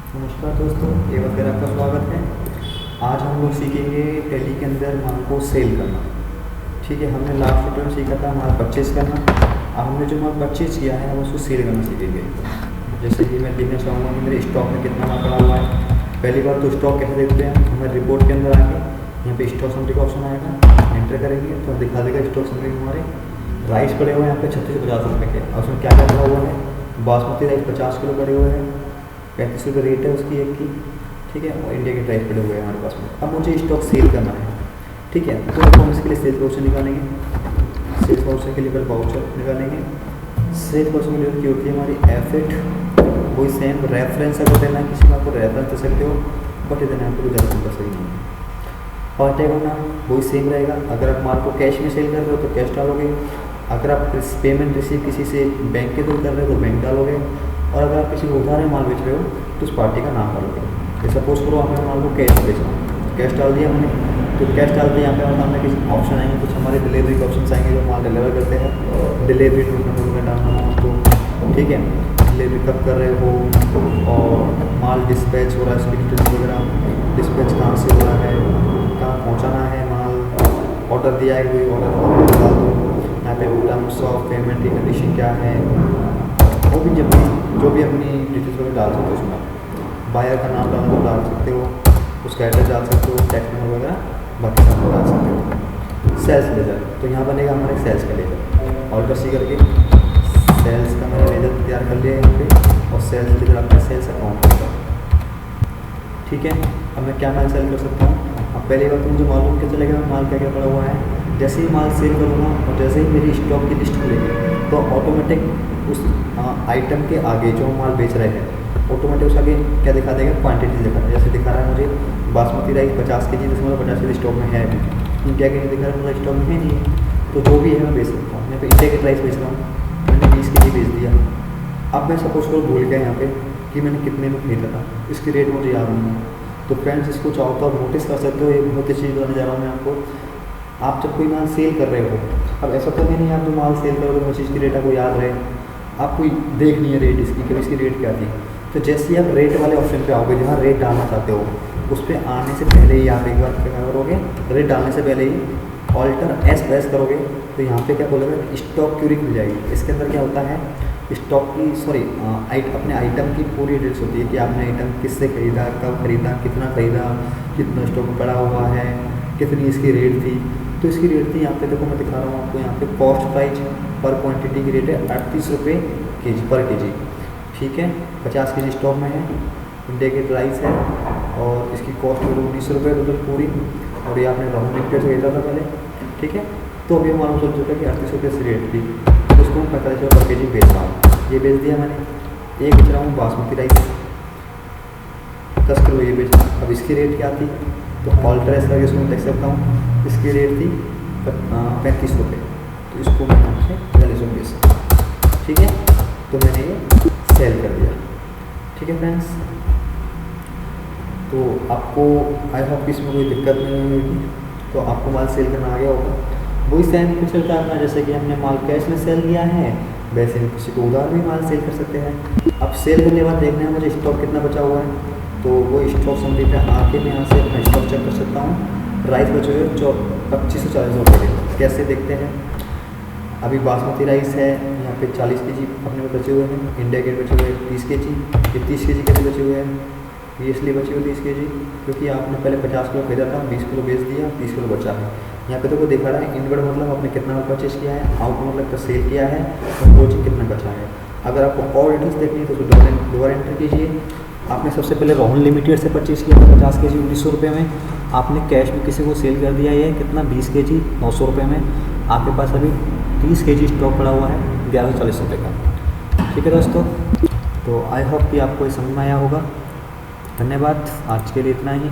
नमस्कार दोस्तों, एक बार फिर आपका स्वागत है। आज हम लोग सीखेंगे टैली के अंदर माल को सेल करना। ठीक है, हमने लास्ट वीडियो में सीखा था माल परचेज करना। अब हमने जो माल परचेज किया है हम उसको सेल करना सीखेंगे। जैसे कि मैं देखना चाहूँगा कि मेरे स्टॉक में कितना माल पड़ा हुआ है। पहली बार तो स्टॉक कैसे देखते हैं, हमें रिपोर्ट के अंदर आके यहाँ पे स्टॉक समरी का ऑप्शन आएगा, एंटर करेंगे तो दिखा देगा स्टॉक समरी में हमारे राइस पड़े हुए हैं यहाँ पे 3650 रुपये के। और उसमें क्या क्या पड़ा हुआ है, बासमती राइस 50 किलो पड़े हुए हैं, 35 रुपये रेट है उसकी एक की। ठीक है, और इंडिया के प्राइस पड़े हुए हैं हमारे पास में। अब मुझे स्टॉक सेल करना है। ठीक है, तो हम इसके लिए सेल्स वाउचर निकालेंगे। सेल्स वाउचर के लिए पहले वाउचर निकालेंगे। सेल्स वाउचर की लिमिट की होती है हमारी F8। वही सेम रेफरेंस अगर देना है किसी का आपको रेफरेंस दे सकते हो, बट इधर यहाँ पर ज़्यादा कंपलसरी नहीं है। और टैग होना वही सेम रहेगा। अगर आप माल को कैश में सेल कर रहे हो तो कैश डालोगे, अगर आप पेमेंट रिसीव किसी से बैंक के थ्रू कर रहे हो तो बैंक डालोगे, और अगर आप किसी को उधार माल बेच रहे हो तो उस पार्टी का नाम डालोगे। तो सपोज करो आपने माल को कैश बेचना, कैश डाल दिया मैंने, तो कैश डाल दिया। यहाँ पे हमारे सामने कुछ ऑप्शन आएंगे, कुछ हमारे डिलीवरी के ऑप्शन आएंगे जो माल डिलीवर करते हैं। डिलीवरी नंबर में डालना हो उसको, ठीक है, डिलीवरी कब कर रहे हो, और माल डिस्पैच हो रहा है उसकी डिटेल्स वगैरह, डिस्पैच कहाँ से हो रहा है, कहाँ पहुँचाना है माल, ऑर्डर दिया है कोई ऑर्डर डाल दो। यहाँ पे टर्म्स ऑफ पेमेंट की कंडीशन क्या है, वो भी जब जो भी अपनी डिटेल्स वगैरह डाल सकते हो उसमें। बायर का नाम डालना तो डाल सकते हो, उसका एड्रेस डाल सकते हो, टैक्स नंबर वगैरह बाकी सब डाल सकते हो। सेल्स लेजर, तो यहाँ बनेगा हमारे सेल्स का लेजर। ऑल्टर सी करके सेल्स का मैंने लेजर तैयार कर लिया है यहाँ पे, और सेल्स लेजर आपका सेल्स अकाउंट होगा। ठीक है, अब मैं क्या माल सेल कर सकता हूँ। अब पहली बात तो मुझे मालूम क्या चलेगा माल क्या क्या पड़ा हुआ है। जैसे ही माल सेल करूँगा और जैसे ही मेरी स्टॉक की लिस्ट खुलेगी तो ऑटोमेटिक उस आइटम के आगे जो माल बेच रहे हैं ऑटोमेटिक उस आगे क्या दिखा देगा, क्वांटिटी दिखा देगा। जैसे दिखा रहा है मुझे बासमती राइस 50 kg, जिसमें 50 kg स्टॉक में है अभी, इंडिया के नहीं दिखा रहा है, मतलब स्टॉक में है नहीं, तो जो भी है मैं बेच सकता हूँ। यहाँ पे इंडिया के प्राइस बेच रहा हूँ, मैंने 20 kg बेच दिया। अब मैं सपोज करो भूल गया यहाँ पे कि मैंने कितने में खरीदा था, इसकी रेट मुझे याद नहीं है। तो फ्रेंड्स इसको चाहो तो आप नोटिस कर सकते हो, एक बहुत अच्छी चीज़ बताने जा रहा हूँ मैं आपको। आप जब कोई माल सेल कर रहे हो, अब ऐसा तो नहीं आप जो माल सेल करोगे हर चीज़ की रेट आपको याद रहे, आपको देख नहीं है रेट इसकी कि इसकी रेट क्या थी। तो जैसे ही आप रेट वाले ऑप्शन पे आओगे जहाँ रेट डालना चाहते हो, उस पर आने से पहले ही आप एक बार क्या करोगे, रेट डालने से पहले ही ऑल्टर एस प्रेस करोगे तो यहाँ पे क्या बोलेगा, स्टॉक क्यूरी खुल जाएगी। इसके अंदर क्या होता है, स्टॉक की अपने आइटम की पूरी डिटेल्स होती है कि आपने आइटम किससे खरीदा, कब खरीदा, कितना स्टॉक पड़ा हुआ है, कितनी इसकी रेट थी। तो इसकी रेट थी यहाँ पे देखो, मैं दिखा रहा हूँ आपको, यहाँ पे कॉस्ट प्राइस पर क्वांटिटी की रेट है 38 रुपये पर केजी। ठीक है, 50 kg स्टॉक में है, इंडिया की प्राइस है, और इसकी कॉस्ट 19 रुपये टोटल पूरी, और ये आपने राउंड लिमिटेड से भेजा था पहले। ठीक है, तो अभी मालूम चल चुका है कि 38 रुपये से रेट थी, तो उसको मैं 45 रुपये पर केजी बेच रहा हूँ। ये बेच दिया मैंने। एक बेच रहा हूँ बासमती राइस 10 किलो, ये बेच। अब इसकी रेट क्या थी, तो ऑल्ट्रेस करके इसको मैं देख सकता हूँ, इसकी रेट थी 35 रुपये, तो इसको मैं आपसे 40 रुपये बेच सकता हूँ। ठीक है, तो मैंने ये सेल कर दिया। ठीक है फ्रेंड्स, तो आपको आई होप इसमें कोई दिक्कत नहीं होगी, तो आपको माल सेल करना आ गया होगा। वही सेम कुछ चलता है अपना, जैसे कि हमने माल कैश में सेल किया है वैसे ही किसी को उधार भी माल सेल कर सकते हैं। अब सेल करने के बाद देखना है मुझे स्टॉक कितना बचा हुआ है, तो वो स्टॉक समरी पे आके मैं यहाँ से अपना स्टॉक चेक कर सकता हूँ। राइस बचे हुए 25 से 40 रुपये के। कैसे देखते हैं, अभी बासमती राइस है यहाँ पे 40 kg अपने में बचे हुए हैं, इंडिया गेट बचे हुए 30 kg। ये 30 kg कैसे बचे हुए हैं, ये इसलिए बचे हुए 30 kg क्योंकि आपने पहले 50 किलो खरीदा था, 20 किलो बेच दिया, 30 किलो बचा है। यहाँ पे तो को दिखा रहा है इनवर्ड मतलब आपने कितना परचेज किया है, आउट मतलब का सेल किया है, और वो चीज़ कितना बचा है। अगर आपको और डिटेल्स देखनी है तो उसको डोर एंटर कीजिए। आपने सबसे पहले रोहन लिमिटेड से परचेज किया था 50 kg 1900 रुपये में, आपने कैश में किसी को सेल कर दिया है कितना 20 kg 900 रुपये में, आपके पास अभी 30 kg स्टॉक पड़ा हुआ है 1140 रुपये का। ठीक है दोस्तों, तो आई होप कि आपको ये समझ में आया होगा। धन्यवाद, आज के लिए इतना ही।